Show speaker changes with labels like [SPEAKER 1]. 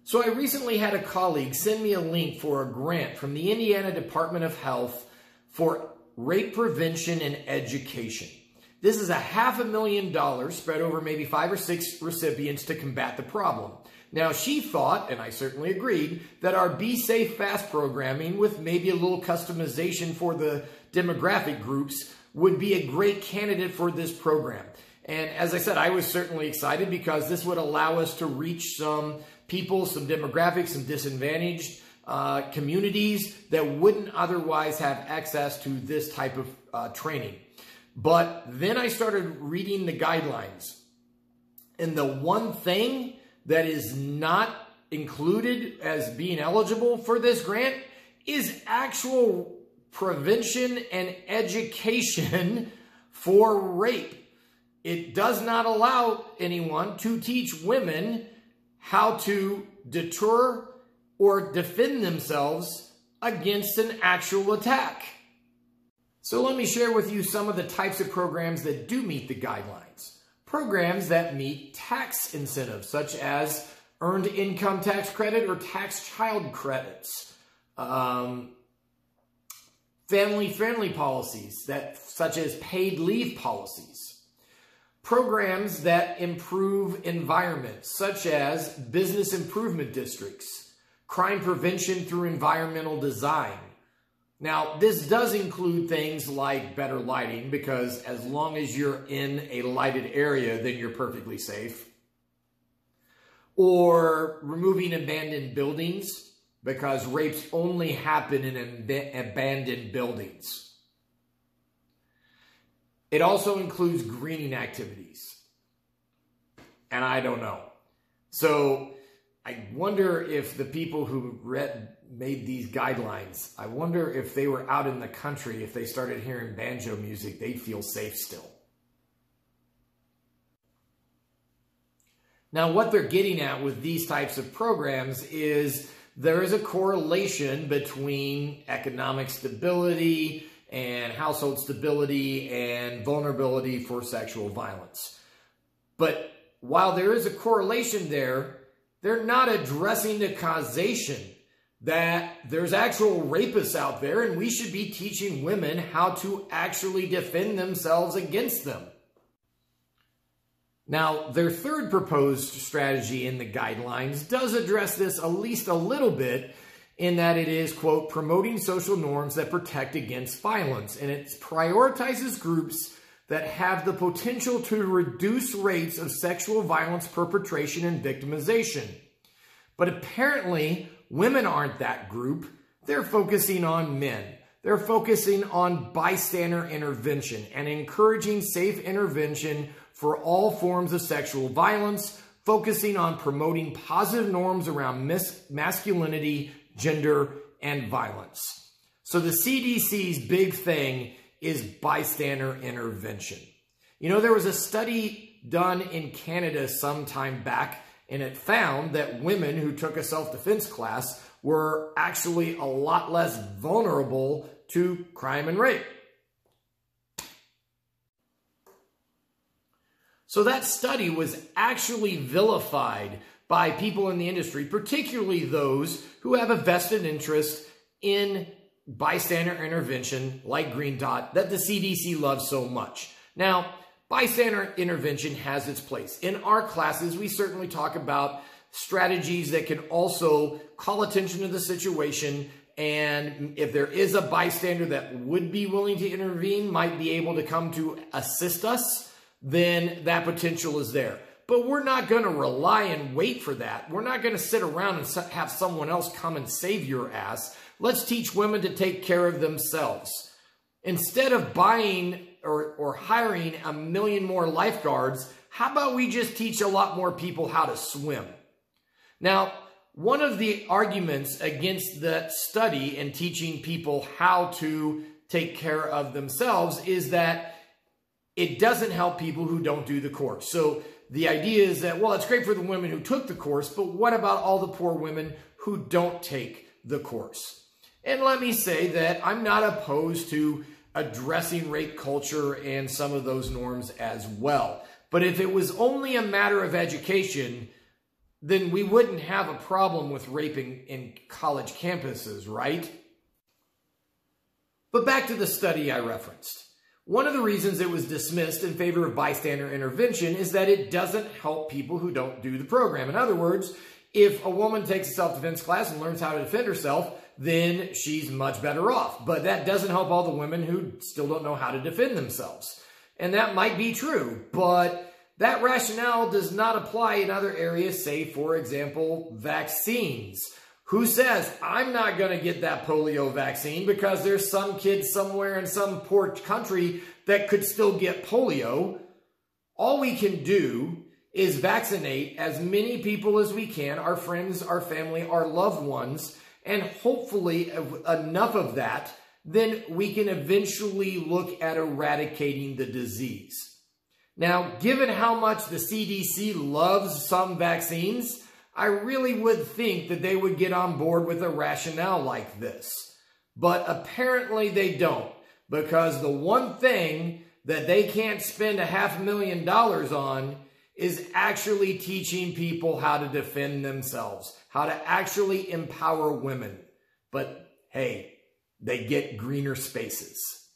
[SPEAKER 1] So I recently had a colleague send me a link for a grant from the Indiana Department of Health for rape prevention and education. This is $500,000 spread over maybe 5 or 6 recipients to combat the problem. Now she thought, and I certainly agreed, that our Be Safe Fast programming with maybe a little customization for the demographic groups would be a great candidate for this program. And as I said, I was certainly excited because this would allow us to reach some people, some demographics, some disadvantaged communities that wouldn't otherwise have access to this type of training. But then I started reading the guidelines. And the one thing that is not included as being eligible for this grant is actual prevention and education for rape. It does not allow anyone to teach women how to deter or defend themselves against an actual attack. So let me share with you some of the types of programs that do meet the guidelines. Programs that meet tax incentives, such as earned income tax credit or tax child credits. Family-friendly policies, such as paid leave policies. Programs that improve environments, such as business improvement districts, crime prevention through environmental design. Now, this does include things like better lighting, because as long as you're in a lighted area, then you're perfectly safe. Or removing abandoned buildings, because rapes only happen in abandoned buildings. It also includes greening activities. And I don't know. So I wonder if the people who made these guidelines, I wonder if they were out in the country, if they started hearing banjo music, they'd feel safe still. Now, what they're getting at with these types of programs is there is a correlation between economic stability and household stability and vulnerability for sexual violence. But while there is a correlation there, they're not addressing the causation that there's actual rapists out there, and we should be teaching women how to actually defend themselves against them. Now, their third proposed strategy in the guidelines does address this at least a little bit, in that it is, quote, promoting social norms that protect against violence. And it prioritizes groups that have the potential to reduce rates of sexual violence perpetration and victimization. But apparently, women aren't that group. They're focusing on men. They're focusing on bystander intervention and encouraging safe intervention for all forms of sexual violence, focusing on promoting positive norms around masculinity, gender, and violence. So the CDC's big thing is bystander intervention. You know, there was a study done in Canada some time back, and it found that women who took a self-defense class were actually a lot less vulnerable to crime and rape. So that study was actually vilified by people in the industry, particularly those who have a vested interest in bystander intervention like Green Dot that the CDC loves so much. Now, bystander intervention has its place. In our classes, we certainly talk about strategies that can also call attention to the situation, and if there is a bystander that would be willing to intervene, might be able to come to assist us, then that potential is there. But we're not going to rely and wait for that. We're not going to sit around and have someone else come and save your ass. Let's teach women to take care of themselves. Instead of buying or hiring 1 million more lifeguards, how about we just teach a lot more people how to swim? Now, one of the arguments against that study and teaching people how to take care of themselves is that it doesn't help people who don't do the course. So the idea is that, well, it's great for the women who took the course, but what about all the poor women who don't take the course? And let me say that I'm not opposed to addressing rape culture and some of those norms as well. But if it was only a matter of education, then we wouldn't have a problem with raping in college campuses, right? But back to the study I referenced. One of the reasons it was dismissed in favor of bystander intervention is that it doesn't help people who don't do the program. In other words, if a woman takes a self-defense class and learns how to defend herself, then she's much better off. But that doesn't help all the women who still don't know how to defend themselves. And that might be true, but that rationale does not apply in other areas, say, for example, vaccines. Who says, I'm not going to get that polio vaccine because there's some kid somewhere in some poor country that could still get polio? All we can do is vaccinate as many people as we can, our friends, our family, our loved ones, and hopefully enough of that, then we can eventually look at eradicating the disease. Now, given how much the CDC loves some vaccines, I really would think that they would get on board with a rationale like this. But apparently they don't, because the one thing that they can't spend $500,000 on is actually teaching people how to defend themselves, how to actually empower women. But hey, they get greener spaces.